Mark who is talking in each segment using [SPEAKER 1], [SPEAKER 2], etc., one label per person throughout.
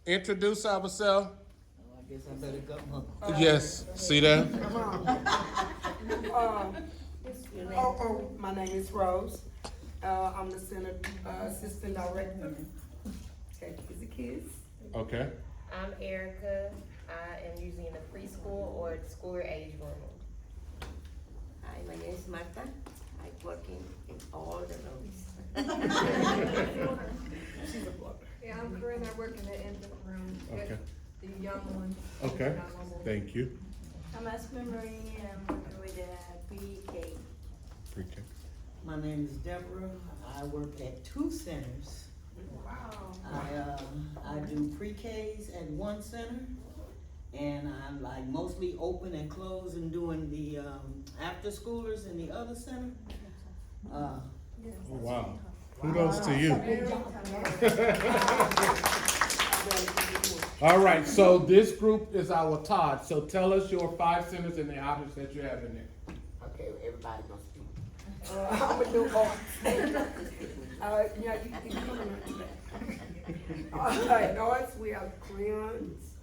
[SPEAKER 1] introduce ourselves.
[SPEAKER 2] I guess I better go.
[SPEAKER 1] Yes, see that?
[SPEAKER 3] My name is Rose. I'm the center assistant director. Take it the kids.
[SPEAKER 1] Okay.
[SPEAKER 4] I'm Erica. I am usually in the preschool or school age room.
[SPEAKER 5] Hi, my name is Marta. I work in all the rooms.
[SPEAKER 3] She's a blood.
[SPEAKER 6] Yeah, I'm Corinne, I work in the infant room,
[SPEAKER 1] Okay.
[SPEAKER 6] with the young ones.
[SPEAKER 1] Okay.
[SPEAKER 6] Not
[SPEAKER 1] Thank you.
[SPEAKER 7] I'm Aspen Marie, and I'm working with pre-K.
[SPEAKER 1] Pre-K.
[SPEAKER 2] My name is Deborah. I work at 2 centers.
[SPEAKER 3] Wow.
[SPEAKER 2] I do pre-Ks at 1 center, and I'm like mostly open and closed and doing the after schoolers in the other center.
[SPEAKER 1] Oh, wow. Kudos to you. All right, so this group is our Todd. So tell us your 5 centers and the objects that you have in there.
[SPEAKER 5] Okay, everybody gonna speak.
[SPEAKER 3] I'm a new artist. Yeah, you can come in. All right, arts, we have crayons,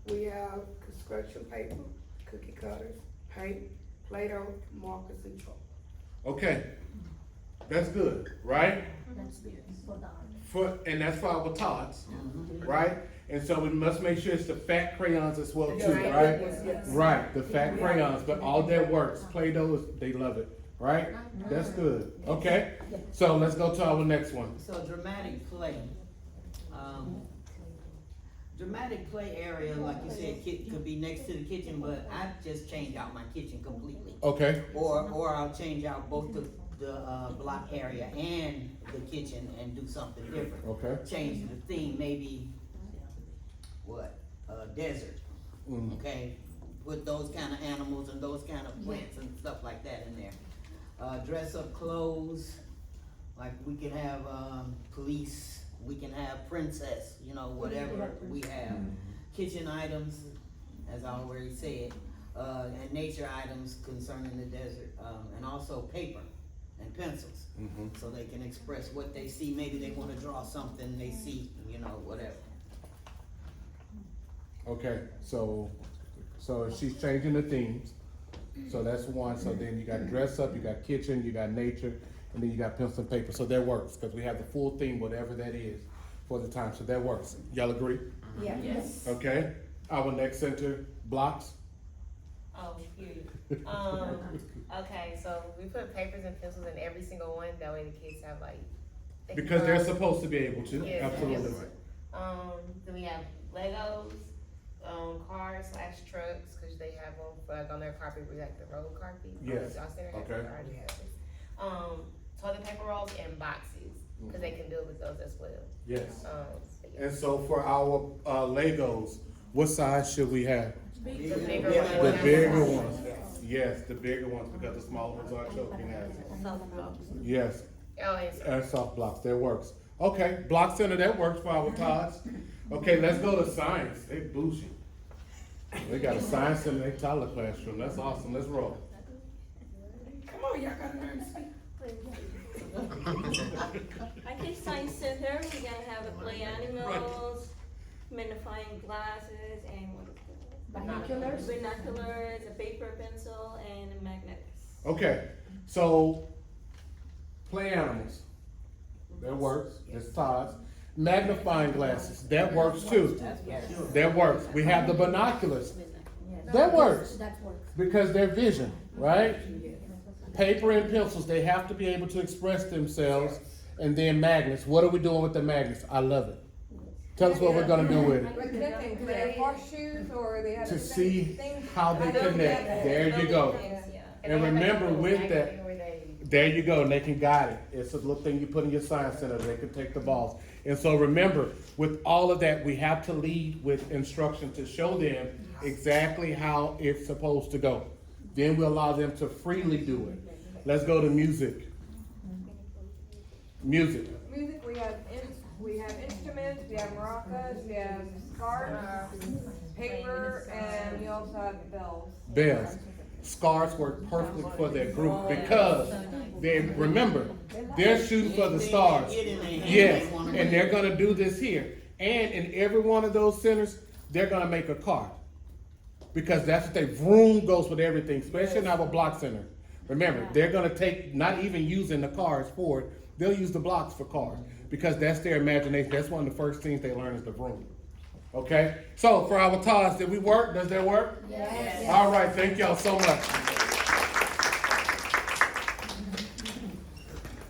[SPEAKER 3] we have construction paper, cookie cutters, paint, Play-Doh, markers, and chalk.
[SPEAKER 1] Okay, that's good, right? And that's for our Todds, right? And so we must make sure it's the fat crayons as well too, right?
[SPEAKER 3] Yes.
[SPEAKER 1] Right, the fat crayons, but all that works. Play-Doh, they love it, right? That's good. Okay, so let's go to our next one.
[SPEAKER 2] So dramatic play. Dramatic play area, like you said, could be next to the kitchen, but I just change out my kitchen completely.
[SPEAKER 1] Okay,
[SPEAKER 2] Or I'll change out both the block area and the kitchen and do something different.
[SPEAKER 1] okay.
[SPEAKER 2] Change the theme, maybe, desert, okay? Put those kind of animals and those kind of plants and stuff like that in there. Dress up clothes, like we can have, police, we can have princess, whatever we have. Kitchen items, as I already said, and nature items concerning the desert, and also paper and pencils. So they can express what they see, maybe they wanna draw something they see, whatever.
[SPEAKER 1] Okay, so she's changing the themes. So that's one. So then you got dress up, you got kitchen, you got nature, and then you got pencil and paper. So that works because we have the full theme, whatever that is, for the time. So that works. Y'all agree?
[SPEAKER 7] Yeah.
[SPEAKER 4] Yes.
[SPEAKER 1] Okay. Our next center, blocks.
[SPEAKER 4] Oh, huge. Okay, so we put papers and pencils in every single one. That way the kids have they can
[SPEAKER 1] Because they're
[SPEAKER 4] draw.
[SPEAKER 1] supposed to be able to.
[SPEAKER 4] Yes,
[SPEAKER 1] Absolutely.
[SPEAKER 4] yes. Then we have Legos, cars/trucks, cause they have them like on their carpet, we like the road carpet.
[SPEAKER 1] Yes,
[SPEAKER 4] Y'all center has
[SPEAKER 1] okay.
[SPEAKER 4] it, already has it. Toilet paper rolls and boxes, cause they can deal with those as well.
[SPEAKER 1] Yes.
[SPEAKER 4] But yeah.
[SPEAKER 1] And so for our Legos, what size should we have?
[SPEAKER 4] The bigger
[SPEAKER 1] The
[SPEAKER 4] ones.
[SPEAKER 1] bigger ones. Yes, the bigger ones because the smaller ones are choking at it. Yes.
[SPEAKER 4] Oh, and so
[SPEAKER 1] And soft blocks, that works. Okay, block center, that works for our Todds. Okay, let's go to science. They bougie. They got a science center, they Tyler classroom. That's awesome. Let's roll.
[SPEAKER 3] Come on, y'all gotta learn to speak.
[SPEAKER 7] Okay, Science Center, we're gonna have a play animals, magnifying glasses, and binoculars, a paper, pencil, and magnets.
[SPEAKER 1] Okay, so play animals. That works. It's Todd's. Magnifying glasses. That works too. That works. We have the binoculars. That works. Because they're vision, right? Paper and pencils, they have to be able to express themselves. And then magnets. What are we doing with the magnets? I love it. Tell us what we're gonna do with it.
[SPEAKER 6] Like connecting, do they have horseshoes or they have?
[SPEAKER 1] To
[SPEAKER 6] different
[SPEAKER 1] see
[SPEAKER 6] things?
[SPEAKER 1] how they connect. There you go. And remember with that, there you go, and they can guide it. It's a little thing you put in your science center, they can take the balls. And so remember, with all of that, we have to lead with instruction to show them exactly how it's supposed to go. Then we allow them to freely do it. Let's go to music. Music.
[SPEAKER 6] Music, we have instruments, we have maracas, we have scarves, paper, and we also have bells.
[SPEAKER 1] Bells. Scarves work perfectly for their group because they, remember, they're shooting for the stars. Yes, and they're gonna do this here. And in every one of those centers, they're gonna make a card. Because that's what they, vroom goes with everything, especially in our block center. Remember, they're gonna take, not even using the cars for it, they'll use the blocks for cars. Because that's their imagination, that's one of the first things they learn is the vroom. Okay? So for our TAS, did we work? Does that work?
[SPEAKER 3] Yes.
[SPEAKER 1] All right, thank y'all so much.